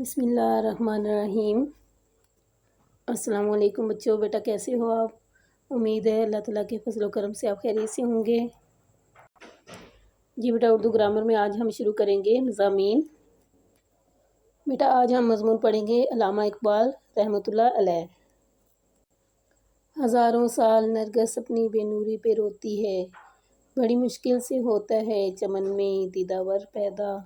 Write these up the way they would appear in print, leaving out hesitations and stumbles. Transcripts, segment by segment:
بسم اللہ الرحمن الرحیم۔ السلام علیکم بچوں، بیٹا کیسے ہو آپ؟ امید ہے اللہ تعالیٰ کے فضل و کرم سے آپ خیریت سے ہوں گے۔ جی بیٹا، اردو گرامر میں آج ہم شروع کریں گے مضامین۔ بیٹا آج ہم مضمون پڑھیں گے علامہ اقبال رحمۃ اللہ علیہ۔ ہزاروں سال نرگس اپنی بے نوری پہ روتی ہے، بڑی مشکل سے ہوتا ہے چمن میں دیداور پیدا۔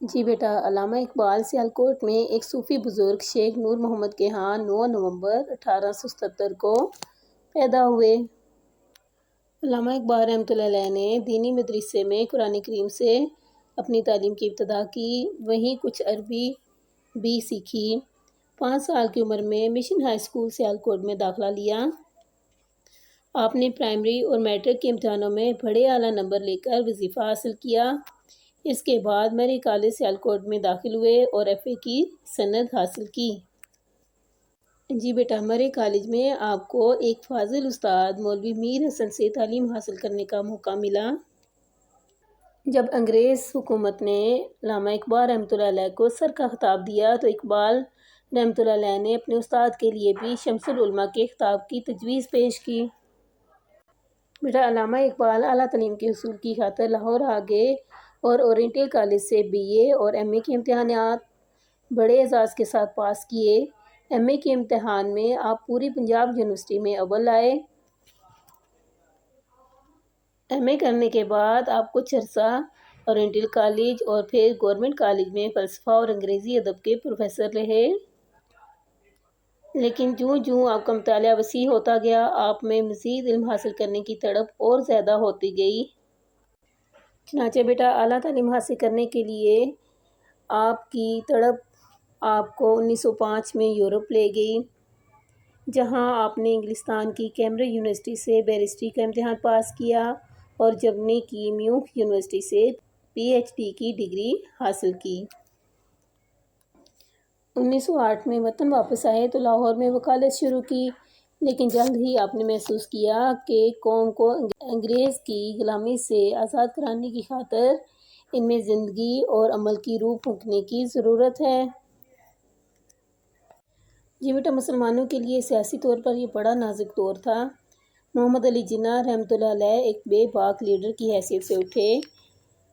جی بیٹا، علامہ اقبال سیالکوٹ میں ایک صوفی بزرگ شیخ نور محمد کے ہاں 9 نومبر 1877 کو پیدا ہوئے۔ علامہ اقبال رحمۃ اللہ علیہ نے دینی مدرسے میں قرآن کریم سے اپنی تعلیم کی ابتدا کی، وہیں کچھ عربی بھی سیکھی۔ 5 سال کی عمر میں مشن ہائی اسکول سیالکوٹ میں داخلہ لیا۔ آپ نے پرائمری اور میٹرک کے امتحانوں میں بڑے اعلیٰ نمبر لے کر وظیفہ حاصل کیا۔ اس کے بعد میری کالج سیالکوٹ میں داخل ہوئے اور ایف اے کی سند حاصل کی۔ جی بیٹا، میرے کالج میں آپ کو ایک فاضل استاد مولوی میر حسن سے تعلیم حاصل کرنے کا موقع ملا۔ جب انگریز حکومت نے علامہ اقبال رحمۃ اللہ علیہ کو سر کا خطاب دیا تو اقبال رحمۃ اللہ علیہ نے اپنے استاد کے لیے بھی شمس العلماء کے خطاب کی تجویز پیش کی۔ بیٹا علامہ اقبال اعلیٰ تعلیم کے حصول کی خاطر لاہور آ گئے اور اورینٹل کالج سے بی اے اور ایم اے کے امتحانات بڑے اعزاز کے ساتھ پاس کیے۔ ایم اے کے امتحان میں آپ پوری پنجاب یونیورسٹی میں اول آئے۔ ایم اے کرنے کے بعد آپ کچھ عرصہ اورینٹل کالج اور پھر گورنمنٹ کالج میں فلسفہ اور انگریزی ادب کے پروفیسر رہے۔ لیکن جوں جوں آپ کا مطالعہ وسیع ہوتا گیا، آپ میں مزید علم حاصل کرنے کی تڑپ اور زیادہ ہوتی گئی۔ چنانچہ بیٹا اعلیٰ تعلیم حاصل کرنے کے لیے آپ کی تڑپ آپ کو 1905 میں یورپ لے گئی، جہاں آپ نے انگلستان کی کیمبرج یونیورسٹی سے بیرسٹری کا امتحان پاس کیا اور جرمنی کی میونخ یونیورسٹی سے پی ایچ ڈی کی ڈگری حاصل کی۔ 1908 میں وطن واپس آئے تو لاہور میں وکالت شروع کی، لیکن جلد ہی آپ نے محسوس کیا کہ قوم کو انگریز کی غلامی سے آزاد کرانے کی خاطر ان میں زندگی اور عمل کی روح پھونکنے کی ضرورت ہے۔ جی بیٹا، مسلمانوں کے لیے سیاسی طور پر یہ بڑا نازک دور تھا۔ محمد علی جناح رحمۃ اللہ علیہ ایک بے باک لیڈر کی حیثیت سے اٹھے،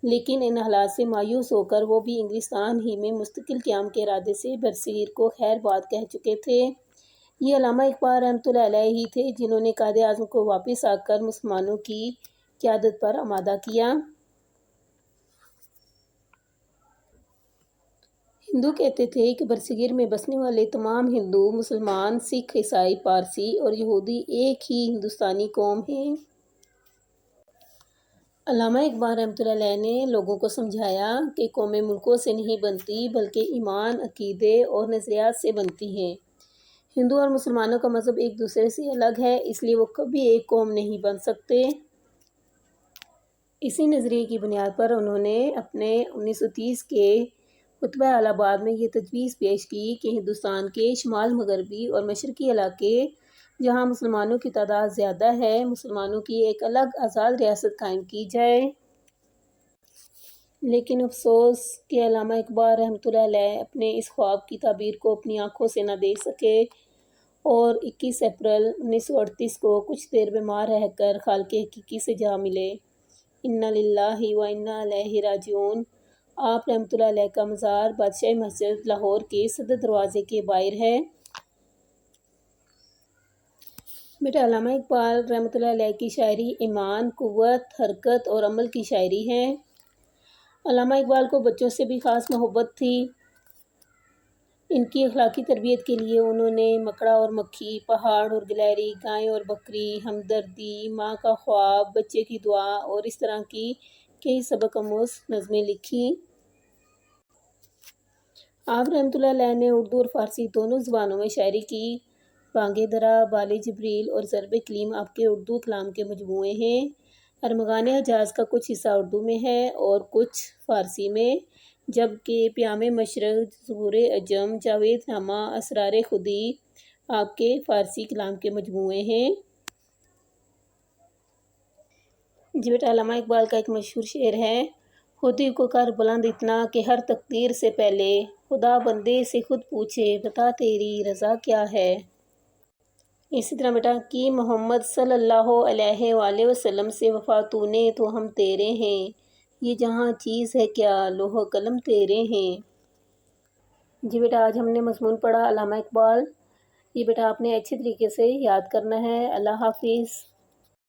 لیکن ان حالات سے مایوس ہو کر وہ بھی انگلستان ہی میں مستقل قیام کے ارادے سے برصغیر کو خیر بات کہہ چکے تھے۔ یہ علامہ اقبال رحمۃ اللہ علیہ ہی تھے جنہوں نے قائد اعظم کو واپس آ کر مسلمانوں کی قیادت پر آمادہ کیا۔ ہندو کہتے تھے کہ برصغیر میں بسنے والے تمام ہندو، مسلمان، سکھ، عیسائی، پارسی اور یہودی ایک ہی ہندوستانی قوم ہیں۔ علامہ اقبال رحمۃ اللہ علیہ نے لوگوں کو سمجھایا کہ قومیں ملکوں سے نہیں بنتی بلکہ ایمان، عقیدے اور نظریات سے بنتی ہیں۔ ہندو اور مسلمانوں کا مذہب ایک دوسرے سے الگ ہے، اس لیے وہ کبھی ایک قوم نہیں بن سکتے۔ اسی نظریے کی بنیاد پر انہوں نے اپنے 1930 کے خطبہ الہ آباد میں یہ تجویز پیش کی کہ ہندوستان کے شمال مغربی اور مشرقی علاقے جہاں مسلمانوں کی تعداد زیادہ ہے، مسلمانوں کی ایک الگ آزاد ریاست قائم کی جائے۔ لیکن افسوس کہ علامہ اقبال رحمۃ اللہ علیہ اپنے اس خواب کی تعبیر کو اپنی آنکھوں سے نہ دیکھ سکے اور 21 اپریل 1938 کو کچھ دیر بیمار رہ کر خالق حقیقی سے جا ملے۔ انا للہ و انا الیہ راجعون۔ آپ رحمۃ اللہ علیہ کا مزار بادشاہی مسجد لاہور کے صدر دروازے کے باہر ہے۔ بیٹا علامہ اقبال رحمۃ اللہ علیہ کی شاعری ایمان، قوت، حرکت اور عمل کی شاعری ہے۔ علامہ اقبال کو بچوں سے بھی خاص محبت تھی۔ ان کی اخلاقی تربیت کے لیے انہوں نے مکڑا اور مکھی، پہاڑ اور گلہری، گائے اور بکری، ہمدردی، ماں کا خواب، بچے کی دعا اور اس طرح کی کئی سبق آموز نظمیں لکھی۔ آپ رحمۃ اللہ علیہ نے اردو اور فارسی دونوں زبانوں میں شاعری کی۔ بانگ درا، بال جبریل اور ضرب کلیم آپ کے اردو کلام کے مجموعے ہیں۔ ارمغان حجاز کا کچھ حصہ اردو میں ہے اور کچھ فارسی میں، جبکہ پیام مشرق، ظہور عجم، جاوید نامہ، اسرار خودی آپ کے فارسی کلام کے مجموعے ہیں۔ جی بیٹا علامہ اقبال کا ایک مشہور شعر ہے، ہوتی کو کر بلند اتنا کہ ہر تقدیر سے پہلے خدا بندے سے خود پوچھے بتا تیری رضا کیا ہے۔ اسی طرح بیٹا کہ محمد صلی اللہ علیہ وآلہ وسلم سے وفا تو نے تو ہم تیرے ہیں، یہ جہاں چیز ہے کیا لوح و قلم تیرے ہیں۔ جی بیٹا آج ہم نے مضمون پڑھا علامہ اقبال، یہ بیٹا آپ نے اچھی طریقے سے یاد کرنا ہے۔ اللہ حافظ۔